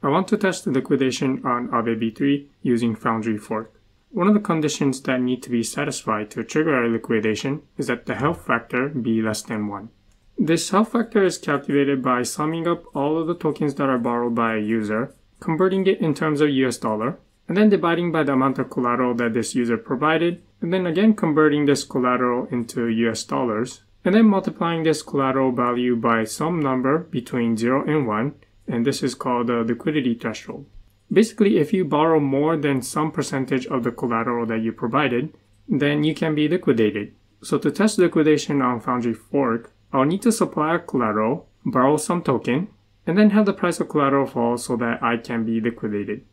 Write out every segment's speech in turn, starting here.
I want to test the liquidation on Aave V3 using Foundry fork. One of the conditions that need to be satisfied to trigger a liquidation is that the health factor be less than 1. This health factor is calculated by summing up all of the tokens that are borrowed by a user, converting it in terms of US dollar, and then dividing by the amount of collateral that this user provided, and then again converting this collateral into US dollars, and then multiplying this collateral value by some number between 0 and 1, and this is called the liquidity threshold. Basically, if you borrow more than some percentage of the collateral that you provided, then you can be liquidated. So to test liquidation on Foundry fork, I'll need to supply a collateral, borrow some token, and then have the price of collateral fall so that I can be liquidated.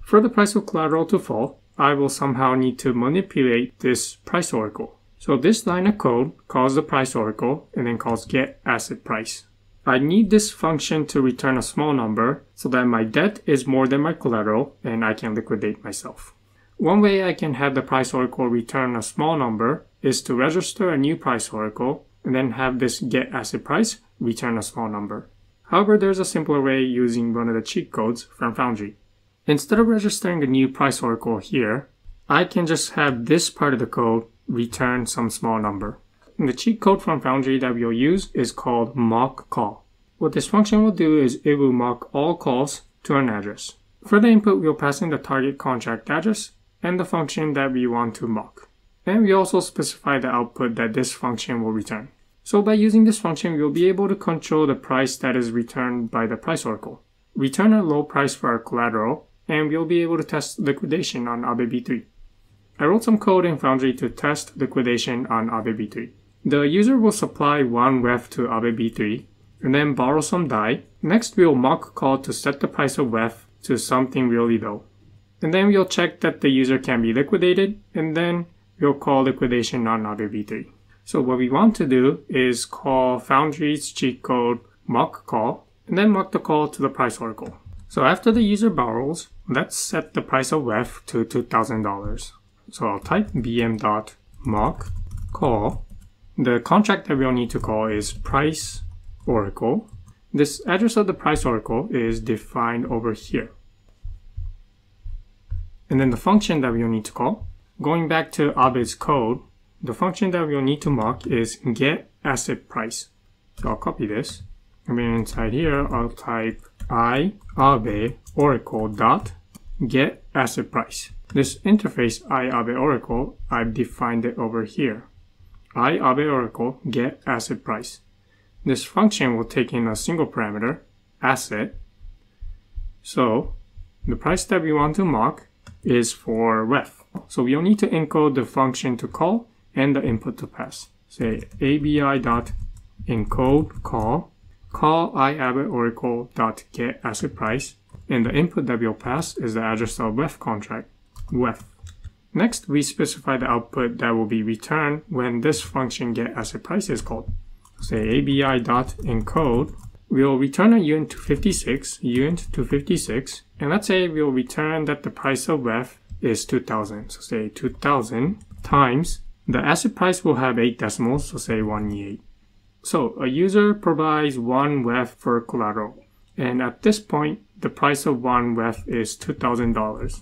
For the price of collateral to fall, I will somehow need to manipulate this price oracle. So this line of code calls the price oracle and then calls get asset price. I need this function to return a small number so that my debt is more than my collateral and I can liquidate myself. One way I can have the price oracle return a small number is to register a new price oracle and then have this get asset price return a small number. However, there's a simpler way using one of the cheat codes from Foundry. Instead of registering a new price oracle here, I can just have this part of the code return some small number. And the cheat code from Foundry that we'll use is called mock call. What this function will do is it will mock all calls to an address. For the input, we'll pass in the target contract address and the function that we want to mock. And we also specify the output that this function will return. So by using this function, we'll be able to control the price that is returned by the price oracle, return a low price for our collateral, and we'll be able to test liquidation on Aave V3. I wrote some code in Foundry to test liquidation on Aave V3. The user will supply one WEF to Aave V3 and then borrow some DAI. Next, we'll mock call to set the price of WEF to something really low. And then we'll check that the user can be liquidated, and then we'll call liquidation on Aave V3. So what we want to do is call Foundry's cheat code mock call and then mock the call to the price oracle. So after the user borrows, let's set the price of WEF to $2,000. So I'll type bm.mock call. The contract that we'll need to call is price oracle. This address of the price oracle is defined over here. And then the function that we'll need to call, going back to Aave's code, the function that we'll need to mock is get asset price. So I'll copy this. And then inside here, I'll type Aave oracle dot get asset price. This interface Aave oracle, I've defined it over here. Aave oracle get asset price. This function will take in a single parameter, asset. So the price that we want to mock is for WEF. So we'll need to encode the function to call and the input to pass. Say abi.encode call Aave oracle dot get asset price, and the input that we'll pass is the address of WEF contract, WEF. Next, we specify the output that will be returned when this function get asset price is called. Say abi.encode, we'll return a uint to 56, and let's say we'll return that the price of WEF is 2000. So say 2000 times, the asset price will have 8 decimals, so say 1E8. So a user provides one WEF for collateral, and at this point, the price of one WEF is $2,000.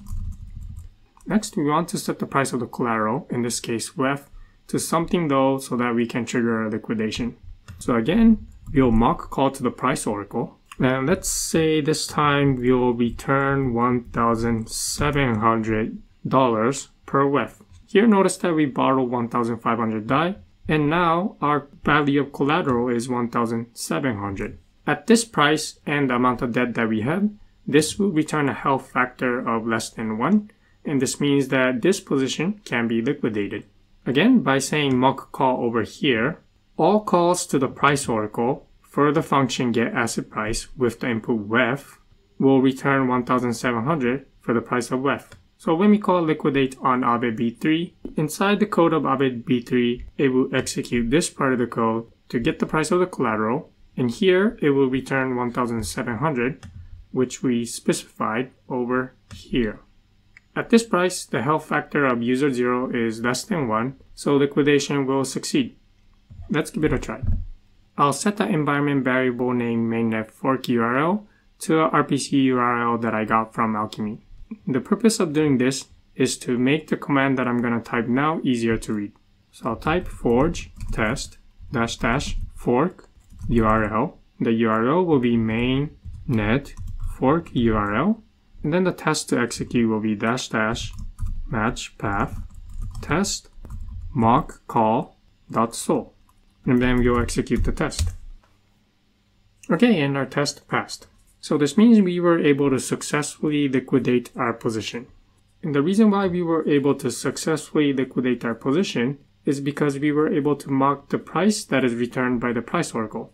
Next, we want to set the price of the collateral, in this case WEF, to something low so that we can trigger a liquidation. So again, we'll mock call to the price oracle. And let's say this time we'll return $1,700 per WEF. Here notice that we borrow 1,500 DAI, and now our value of collateral is 1,700. At this price and the amount of debt that we have, this will return a health factor of less than 1, and this means that this position can be liquidated. Again, by saying mock call over here, all calls to the price oracle for the function get asset price with the input WEF will return 1,700 for the price of WEF. So when we call liquidate on Aave V3, inside the code of Aave V3, it will execute this part of the code to get the price of the collateral, and here it will return 1,700, which we specified over here. At this price, the health factor of user 0 is less than 1, so liquidation will succeed. Let's give it a try. I'll set the environment variable named mainnet fork URL to a RPC URL that I got from Alchemy. The purpose of doing this is to make the command that I'm going to type now easier to read. So I'll type forge test -- fork URL. The URL will be mainnet fork URL, and then the test to execute will be -- match path test mock call.sol, and then we'll execute the test. Okay, and our test passed. So this means we were able to successfully liquidate our position. And the reason why we were able to successfully liquidate our position is because we were able to mock the price that is returned by the price oracle.